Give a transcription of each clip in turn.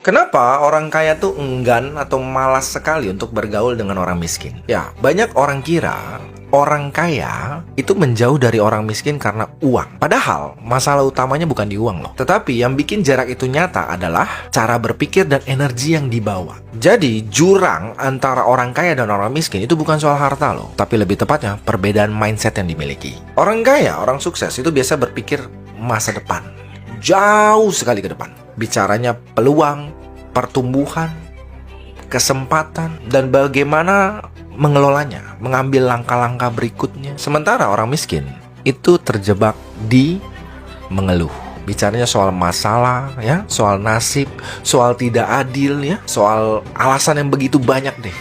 Kenapa orang kaya tuh enggan atau malas sekali untuk bergaul dengan orang miskin? Ya, banyak orang kira orang kaya itu menjauh dari orang miskin karena uang. Padahal masalah utamanya bukan di uang loh. Tetapi yang bikin jarak itu nyata adalah cara berpikir dan energi yang dibawa. Jadi jurang antara orang kaya dan orang miskin itu bukan soal harta loh, tapi lebih tepatnya perbedaan mindset yang dimiliki. Orang kaya, orang sukses itu biasa berpikir masa depan, jauh sekali ke depan. Bicaranya peluang, pertumbuhan, kesempatan, dan bagaimana mengelolanya, mengambil langkah-langkah berikutnya. Sementara orang miskin itu terjebak di mengeluh. Bicaranya soal masalah, ya, soal nasib, soal tidak adil, ya, soal alasan yang begitu banyak deh.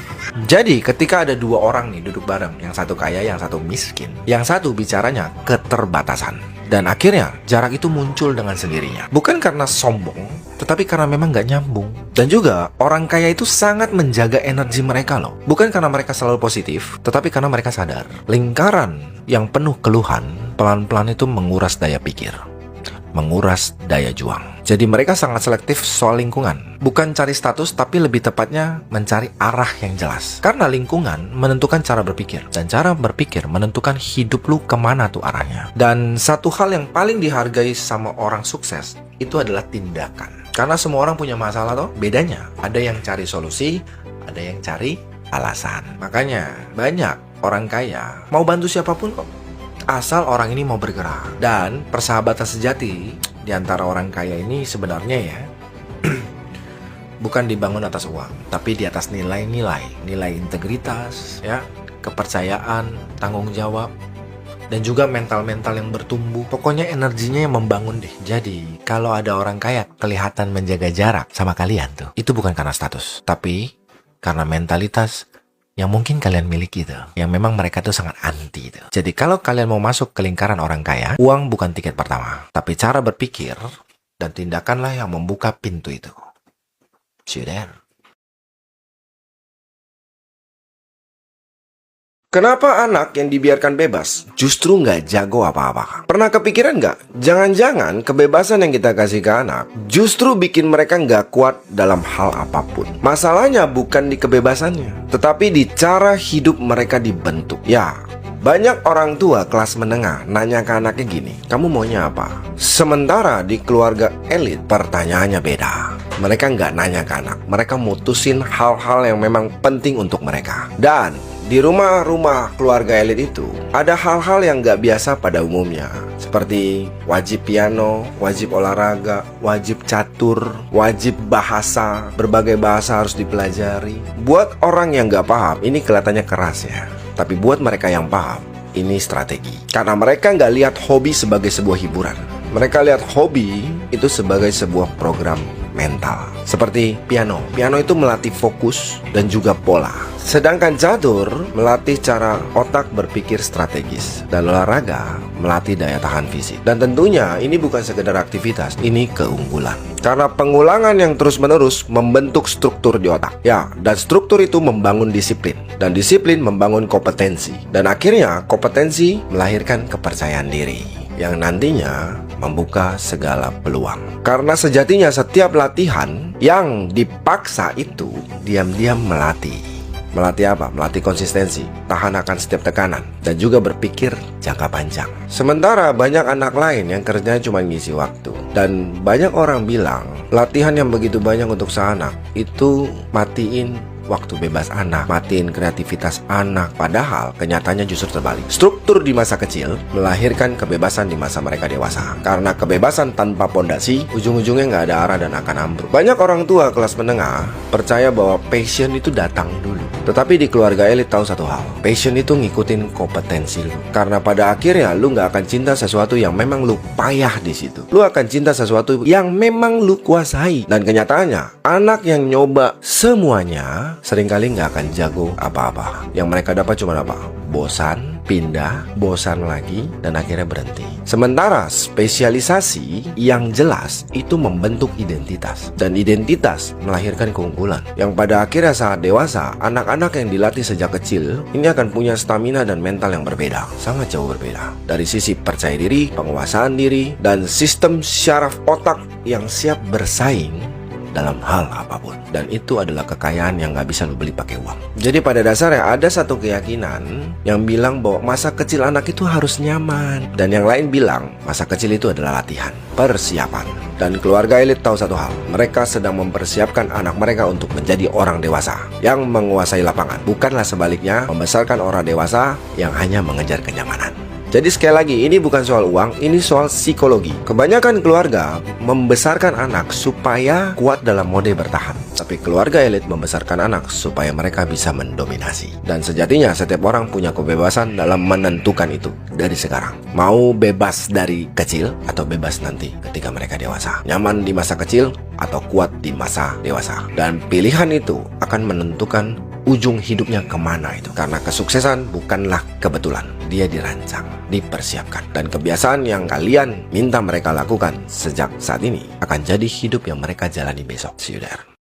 Jadi ketika ada dua orang nih duduk bareng, yang satu kaya, yang satu miskin, yang satu bicaranya keterbatasan. Dan akhirnya jarak itu muncul dengan sendirinya. Bukan karena sombong, tetapi karena memang gak nyambung. Dan juga orang kaya itu sangat menjaga energi mereka loh. Bukan karena mereka selalu positif, tetapi karena mereka sadar lingkaran yang penuh keluhan pelan-pelan itu menguras daya pikir, menguras daya juang. Jadi mereka sangat selektif soal lingkungan. Bukan cari status, tapi lebih tepatnya mencari arah yang jelas. Karena lingkungan menentukan cara berpikir, dan cara berpikir menentukan hidup lu kemana tuh arahnya. Dan satu hal yang paling dihargai sama orang sukses itu adalah tindakan. Karena semua orang punya masalah toh. Bedanya ada yang cari solusi, ada yang cari alasan. Makanya banyak orang kaya mau bantu siapapun kok, asal orang ini mau bergerak. Dan persahabatan sejati di antara orang kaya ini sebenarnya ya bukan dibangun atas uang, tapi di atas nilai-nilai, nilai integritas, ya, kepercayaan, tanggung jawab, dan juga mental-mental yang bertumbuh. Pokoknya energinya yang membangun deh. Jadi kalau ada orang kaya kelihatan menjaga jarak sama kalian tuh, itu bukan karena status, tapi karena mentalitas yang mungkin kalian miliki tuh, yang memang mereka tuh sangat anti tuh. Jadi kalau kalian mau masuk ke lingkaran orang kaya, uang bukan tiket pertama, tapi cara berpikir dan tindakanlah yang membuka pintu itu. See you there. Kenapa anak yang dibiarkan bebas justru nggak jago apa-apa? Pernah kepikiran nggak? Jangan-jangan kebebasan yang kita kasih ke anak justru bikin mereka nggak kuat dalam hal apapun. Masalahnya bukan di kebebasannya, tetapi di cara hidup mereka dibentuk. Ya, banyak orang tua kelas menengah nanya ke anaknya gini, kamu maunya apa? Sementara di keluarga elit pertanyaannya beda. Mereka nggak nanya ke anak, mereka mutusin hal-hal yang memang penting untuk mereka. Dan di rumah-rumah keluarga elit itu ada hal-hal yang gak biasa pada umumnya, seperti wajib piano, wajib olahraga, wajib catur, wajib bahasa. Berbagai bahasa harus dipelajari. Buat orang yang gak paham, ini kelihatannya keras ya, tapi buat mereka yang paham, ini strategi. Karena mereka gak lihat hobi sebagai sebuah hiburan, mereka lihat hobi itu sebagai sebuah program mental. Seperti piano. Piano itu melatih fokus dan juga pola. Sedangkan catur melatih cara otak berpikir strategis. Dan olahraga melatih daya tahan fisik. Dan tentunya ini bukan sekedar aktivitas, ini keunggulan. Karena pengulangan yang terus-menerus membentuk struktur di otak. Ya, dan struktur itu membangun disiplin. Dan disiplin membangun kompetensi. Dan akhirnya kompetensi melahirkan kepercayaan diri, yang nantinya membuka segala peluang. Karena sejatinya setiap latihan yang dipaksa itu diam-diam melatih. Melatih apa? Melatih konsistensi, tahan akan setiap tekanan, dan juga berpikir jangka panjang. Sementara banyak anak lain yang kerjanya cuma ngisi waktu. Dan banyak orang bilang latihan yang begitu banyak untuk seanak itu matiin waktu bebas anak, matiin kreativitas anak. Padahal kenyataannya justru terbalik. Struktur di masa kecil melahirkan kebebasan di masa mereka dewasa. Karena kebebasan tanpa pondasi, ujung-ujungnya nggak ada arah dan akan ambruk. Banyak orang tua kelas menengah percaya bahwa passion itu datang dulu. Tetapi di keluarga elit tahu satu hal, passion itu ngikutin kompetensi lu. Karena pada akhirnya lu nggak akan cinta sesuatu yang memang lu payah di situ. Lu akan cinta sesuatu yang memang lu kuasai. Dan kenyataannya, anak yang nyoba semuanya seringkali nggak akan jago apa-apa. Yang mereka dapat cuma apa? Bosan, pindah, bosan lagi, dan akhirnya berhenti. Sementara spesialisasi yang jelas itu membentuk identitas. Dan identitas melahirkan keunggulan. Yang pada akhirnya saat dewasa, anak-anak yang dilatih sejak kecil ini akan punya stamina dan mental yang berbeda. Sangat jauh berbeda. Dari sisi percaya diri, penguasaan diri, dan sistem syaraf otak yang siap bersaing dalam hal apapun. Dan itu adalah kekayaan yang gak bisa lo beli pakai uang. Jadi pada dasarnya ada satu keyakinan yang bilang bahwa masa kecil anak itu harus nyaman, dan yang lain bilang masa kecil itu adalah latihan, persiapan. Dan keluarga elit tahu satu hal, mereka sedang mempersiapkan anak mereka untuk menjadi orang dewasa yang menguasai lapangan, bukanlah sebaliknya membesarkan orang dewasa yang hanya mengejar kenyamanan. Jadi sekali lagi, ini bukan soal uang, ini soal psikologi. Kebanyakan keluarga membesarkan anak supaya kuat dalam mode bertahan, tapi keluarga elit membesarkan anak supaya mereka bisa mendominasi. Dan sejatinya setiap orang punya kebebasan dalam menentukan itu dari sekarang. Mau bebas dari kecil atau bebas nanti ketika mereka dewasa. Nyaman di masa kecil atau kuat di masa dewasa. Dan pilihan itu akan menentukan ujung hidupnya kemana itu. Karena kesuksesan bukanlah kebetulan, dia dirancang, dipersiapkan. Dan kebiasaan yang kalian minta mereka lakukan sejak saat ini akan jadi hidup yang mereka jalani besok. See you there.